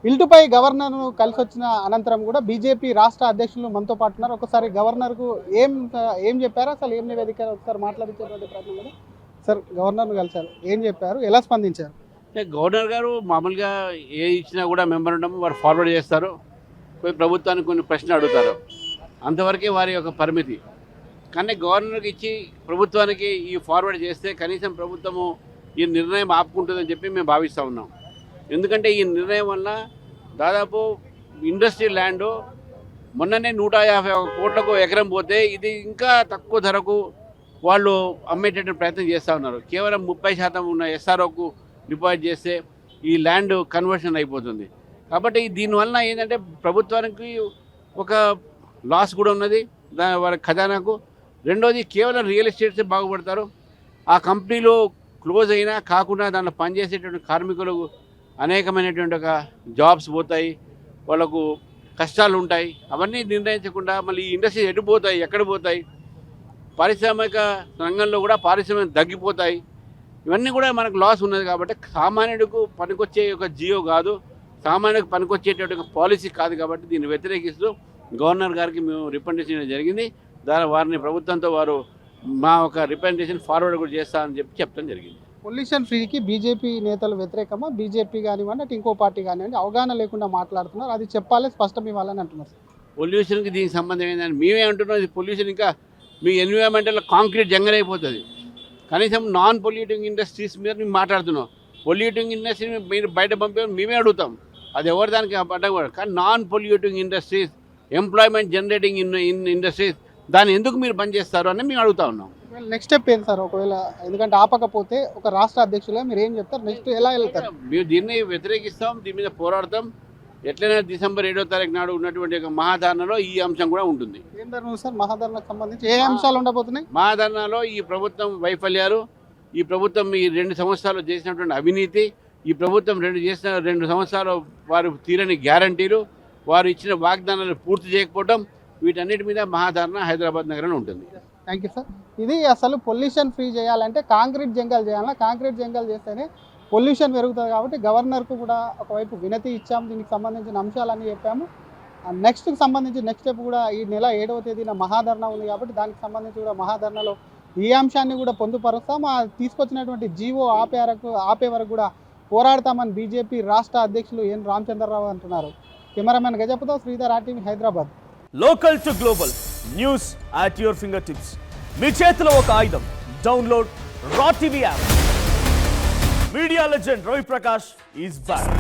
ఇల్టుపై గవర్నర్ను కలిసి వచ్చిన అనంతరం కూడా బీజేపీ రాష్ట్ర అధ్యక్షులు మనతో పాటు ఉన్నారు. ఒకసారి గవర్నర్కు ఏం చెప్పారు, అసలు ఏం నివేదిక ఒకసారి మాట్లాడించేటువంటి ప్రయత్నం కూడా. సార్, గవర్నర్ను కలిశారు, ఏం చెప్పారు, ఎలా స్పందించారు? గవర్నర్ గారు మామూలుగా ఏ ఇచ్చినా కూడా మెమోరాండం వారు ఫార్వర్డ్ చేస్తారు, ప్రభుత్వానికి కొన్ని ప్రశ్నలు అడుగుతారు, అంతవరకే వారి యొక్క పరిమితి. కానీ గవర్నర్కి ఇచ్చి ప్రభుత్వానికి ఈ ఫార్వర్డ్ చేస్తే కనీసం ప్రభుత్వము ఈ నిర్ణయం ఆపుకుంటుందని చెప్పి మేము భావిస్తూ ఉన్నాం. ఎందుకంటే ఈ నిర్ణయం వల్ల దాదాపు ఇండస్ట్రీ ల్యాండ్ మొన్ననే 151 కోట్లకు ఎకరం పోతే ఇది ఇంకా తక్కువ ధరకు వాళ్ళు అమ్మేటటువంటి ప్రయత్నం చేస్తూ ఉన్నారు. కేవలం 30% ఉన్న ఎస్ఆర్ఓకు డిపాజిట్ చేస్తే ఈ ల్యాండ్ కన్వర్షన్ అయిపోతుంది. కాబట్టి దీనివల్ల ఏంటంటే ప్రభుత్వానికి ఒక లాస్ కూడా ఉన్నది వారి ఖజానాకు. రెండోది కేవలం రియల్ ఎస్టేట్సే బాగుపడతారు. ఆ కంపెనీలో క్లోజ్ అయినా కాకుండా దాంట్లో పనిచేసేటువంటి కార్మికులకు అనేకమైనటువంటి ఒక జాబ్స్ పోతాయి, వాళ్ళకు కష్టాలు ఉంటాయి. అవన్నీ నిర్ణయించకుండా మళ్ళీ ఈ ఇండస్ట్రీ ఎడిపోతాయి, ఎక్కడ పోతాయి, పారిశ్రామిక రంగంలో కూడా పారిశ్రామిక తగ్గిపోతాయి. ఇవన్నీ కూడా మనకు లాస్ ఉన్నది. కాబట్టి సామాన్యుడికి పనికొచ్చే ఒక జియో కాదు, సామాన్యుడికి పనికొచ్చేటువంటి ఒక పాలసీ కాదు. కాబట్టి దీన్ని వ్యతిరేకిస్తూ గవర్నర్ గారికి మేము రిప్రజెంటేషన్ జరిగింది. వారిని ప్రభుత్వంతో వారు మా ఒక రిప్రజెంటేషన్ ఫార్వర్డ్ కూడా చేస్తామని చెప్పడం జరిగింది. పొల్యూషన్ ఫ్రీకి బీజేపీ నేతలు వ్యతిరేకమా, బీజేపీ కానివ్వండి అటు ఇంకో పార్టీ కానివ్వండి అవగాహన లేకుండా మాట్లాడుతున్నారు, అది చెప్పాలి, స్పష్టం ఇవ్వాలని అంటున్నారు. పొల్యూషన్కి దీనికి సంబంధం ఏంటంటే మేమే అంటున్నాం, ఇది పొల్యూషన్ ఇంకా మీ ఎన్విరాన్మెంటల్ కాంక్రీట్ జంగల్ అయిపోతుంది. కనీసం నాన్ పొల్యూటింగ్ ఇండస్ట్రీస్ మీద మేము మాట్లాడుతున్నాం. పొల్యూటింగ్ ఇండస్ట్రీ మీరు బయట పంపే మేమే అడుగుతాం, అది ఎవరు దానికి అడ్డం. కానీ non polluting industries, employment generating industries దాన్ని ఎందుకు మీరు బంద్ చేస్తారు అని మేము అడుగుతా ఉన్నాం. నెక్స్ట్ స్టెప్ ఏంటి సార్? ఒకవేళ ఎందుకంటే ఆపకపోతే ఒక రాష్ట్ర అధ్యక్షులుగా మీరు ఏం చెప్తారు, నెక్స్ట్ ఎలా వెళ్తారు? మేము దీన్ని వ్యతిరేకిస్తాం, దీని మీద పోరాడతాం. ఎట్లయినా డిసెంబర్ 7వ తారీఖు నాడు ఉన్నటువంటి ఒక మహాధర్నాలో ఈ అంశం కూడా ఉంటుంది. ఏం ధర్నా సార్? మహాధర్నాకు సంబంధించి ఏ అంశాలు ఉండబోతున్నాయి? మహాధర్నాలో ఈ ప్రభుత్వం వైఫల్యాలు, ఈ ప్రభుత్వం ఈ 2 సంవత్సరాలు చేసినటువంటి అవినీతి, ఈ ప్రభుత్వం 2 సంవత్సరాలు వారు తీరని గ్యారంటీలు, వారు ఇచ్చిన వాగ్దానాలు పూర్తి చేయకపోవడం, వీటన్నిటి మీద మహాధర్నా హైదరాబాద్ నగరంలో ఉంటుంది. Thank you sir. ఇది అసలు పొల్యూషన్ ఫ్రీ చేయాలంటే కాంక్రీట్ జంగల్ చేయాలా, కాంక్రీట్ జంగల్ చేస్తేనే పొల్యూషన్ పెరుగుతుంది. కాబట్టి గవర్నర్కు కూడా ఒకవైపు వినతి ఇచ్చాము, దీనికి సంబంధించిన అంశాలన్నీ చెప్పాము. నెక్స్ట్కి సంబంధించి నెక్స్ట్ స్టెప్ కూడా ఈ నెల 7వ తేదీన మహాధర్నా ఉంది కాబట్టి దానికి సంబంధించి కూడా మహాధర్నాలో ఈ అంశాన్ని కూడా పొందుపరుస్తాం. తీసుకొచ్చినటువంటి జీవో ఆపే వరకు కూడా పోరాడతామని బీజేపీ రాష్ట్ర అధ్యక్షులు ఎన్ రామచంద్రరావు అంటున్నారు. కెమెరామెన్ గజపతో Sridhar, RTV Hyderabad. Local to global news at your finger tips. మీ చేతిలో ఒక ఆయుధం. డౌన్లోడ్ రా TV app. Media legend Ravi Prakash is back.